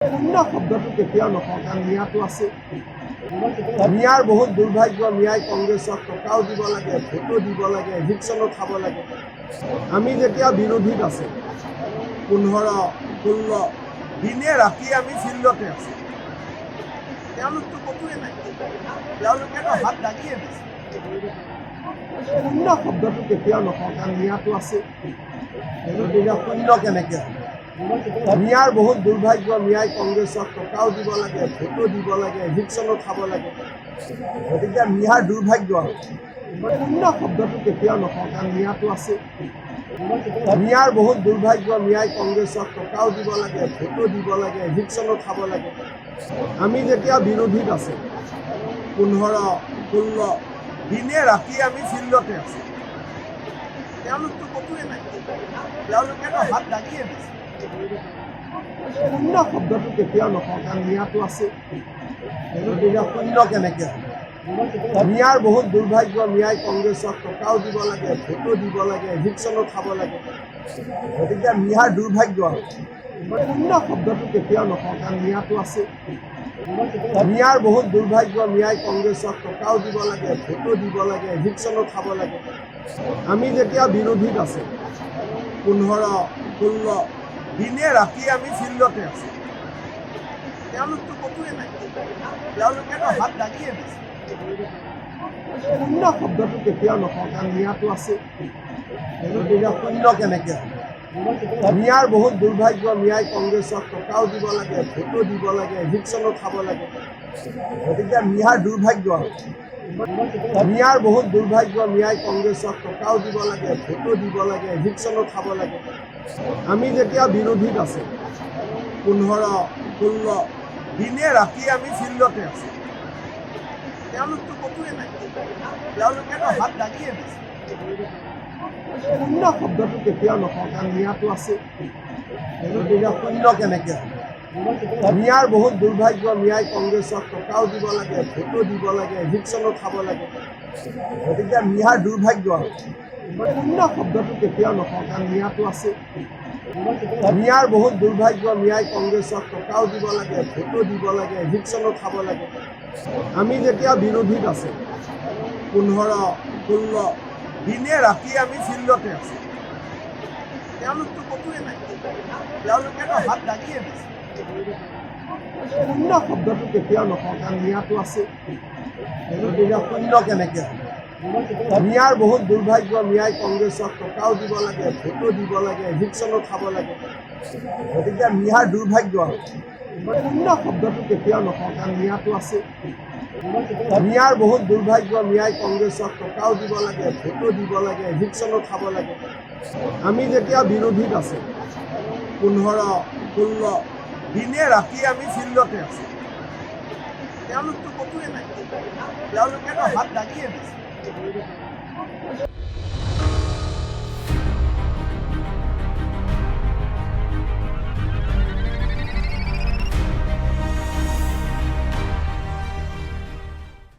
শূন্য শব্দটো কেতিয়াও নকওঁ, কাৰণ মিয়াটো আছে। মিয়াৰ বহুত দুৰ্ভাগ্য। মিয়াই কংগ্ৰেছক টকাও দিব লাগে, ভোটো দিব লাগে, এভিকশ্যনো খাব লাগে। আমি যেতিয়া বিৰোধীত আছে 15-16 দিনে ৰাতিয়ে আমি ফিল্ডতে আছোঁ। তেওঁলোকতো ক'তোৱে নাই, তেওঁলোকেতো হাত দাঙিয়ে দিছে। শূন্য শব্দটো কেতিয়াও নকওঁ, কাৰণ মিয়াটো আছে। গতিকে শূন্য কেনেকৈ হ'ব? মিয়াৰ বহুত দুৰ্ভাগ্য। মিয়াই কংগ্ৰেছক টকাও দিব লাগে, ভোটো দিব লাগে, এভিকশ্যনো খাব লাগে। গতিকে মিয়াৰ দুৰ্ভাগ্য। শূন্য শব্দটো কেতিয়াও নকওঁ, কাৰণ মিয়াটো আছে। মিয়াৰ বহুত দুৰ্ভাগ্য। মিয়াই কংগ্ৰেছক টকাও দিব লাগে, ভোটো দিব লাগে, এভিকশ্যনো খাব লাগে। আমি যেতিয়া বিৰোধীত আছে 15-16 দিনে ৰাতিয়ে আমি ফিল্ডতে আছোঁ। তেওঁলোকতো ক'তোৱে নাই, তেওঁলোকেতো হাত দাঙিয়ে দিছে। শূন্য শব্দটো কেতিয়াও নকওঁ, কাৰণ মিয়াটো আছে। গতিকে শূন্য কেনেকৈ হ'ব? মিয়াৰ বহুত দুৰ্ভাগ্য। মিয়াই কংগ্ৰেছক টকাও দিব লাগে, ভোটো দিব লাগে, এভিকশ্যনো খাব লাগে। গতিকে মিয়াৰ দুৰ্ভাগ্য। শূন্য শব্দটো কেতিয়াও নকওঁ, কাৰণ মিয়াটো আছে। মিয়াৰ বহুত দুৰ্ভাগ্য। মিয়াই কংগ্ৰেছক টকাও দিব লাগে, ভোটো দিব লাগে, এভিকশ্যনো খাব লাগে। আমি যেতিয়া বিৰোধীত আছে 15-16 দিনে ৰাতিয়ে আমি ফিল্ডতে আছোঁ। তেওঁলোকতো ক'তোৱে নাই, তেওঁলোকেতো হাত দাঙিয়ে দিছে। শূন্য শব্দটো কেতিয়াও নকওঁ, কাৰণ মিয়াটো আছে। গতিকে শূন্য কেনেকৈ হ'ব? মিয়াৰ বহুত দুৰ্ভাগ্য। মিয়াই কংগ্ৰেছক টকাও দিব লাগে, ভোটো দিব লাগে, এভিকশ্যনো খাব লাগে। গতিকে মিয়াৰ দুৰ্ভাগ্য। মিয়াৰ বহুত দুৰ্ভাগ্য। মিয়াই কংগ্ৰেছক টকাও দিব লাগে, ভোটো দিব লাগে, এভিকশ্যনো খাব লাগে। আমি যেতিয়া বিৰোধীত আছে 15-16 দিনে ৰাতিয়ে আমি ফিল্ডতে আছোঁ। তেওঁলোকতো ক'তোৱে নাই, তেওঁলোকেতো হাত দাঙিয়ে দিছে। শূন্য শব্দটো কেতিয়াও নকওঁ, কাৰণ মিয়াটো আছে। গতিকে শূন্য কেনেকৈ হ'ব? মিয়াৰ বহুত দুৰ্ভাগ্য। মিয়াই কংগ্ৰেছক টকাও দিব লাগে, ভোটো দিব লাগে, এভিকশ্যনো খাব লাগে। গতিকে মিয়াৰ দুৰ্ভাগ্য। শূন্য শব্দটো কেতিয়াও নকওঁ, কাৰণ মিয়াটো আছে। মিয়াৰ বহুত দুৰ্ভাগ্য। মিয়াই কংগ্ৰেছক টকাও দিব লাগে, ভোটো দিব লাগে, এভিকশ্যনো খাব লাগে। আমি যেতিয়া বিৰোধীত আছে 15-16 দিনে ৰাতিয়ে আমি ফিল্ডতে আছোঁ। তেওঁলোকতো ক'তোৱে নাই, তেওঁলোকেতো হাত দাঙিয়ে দিছে। শূন্য শব্দটো কেতিয়াও নকওঁ, কাৰণ মিয়াটো আছে। গতিকে শূন্য কেনেকৈ হ'ব? মিয়াৰ বহুত দুৰ্ভাগ্য। মিয়াই কংগ্ৰেছক টকাও দিব লাগে, ভোটো দিব লাগে, এভিকশ্যনো খাব লাগে। গতিকে মিয়াৰ দুৰ্ভাগ্য। শূন্য শব্দটো কেতিয়াও নকওঁ, কাৰণ মিয়াটো আছে। মিয়াৰ বহুত দুৰ্ভাগ্য। মিয়াই কংগ্ৰেছক টকাও দিব লাগে, ভোটো দিব লাগে, এভিকশ্যনো খাব লাগে। আমি যেতিয়া বিৰোধীত আছে 15-16 দিনে ৰাতিয়ে আমি ফিল্ডতে আছোঁ। তেওঁলোকতো ক'তোৱে নাই, তেওঁলোকেতো হাত দাঙিয়ে দিছে।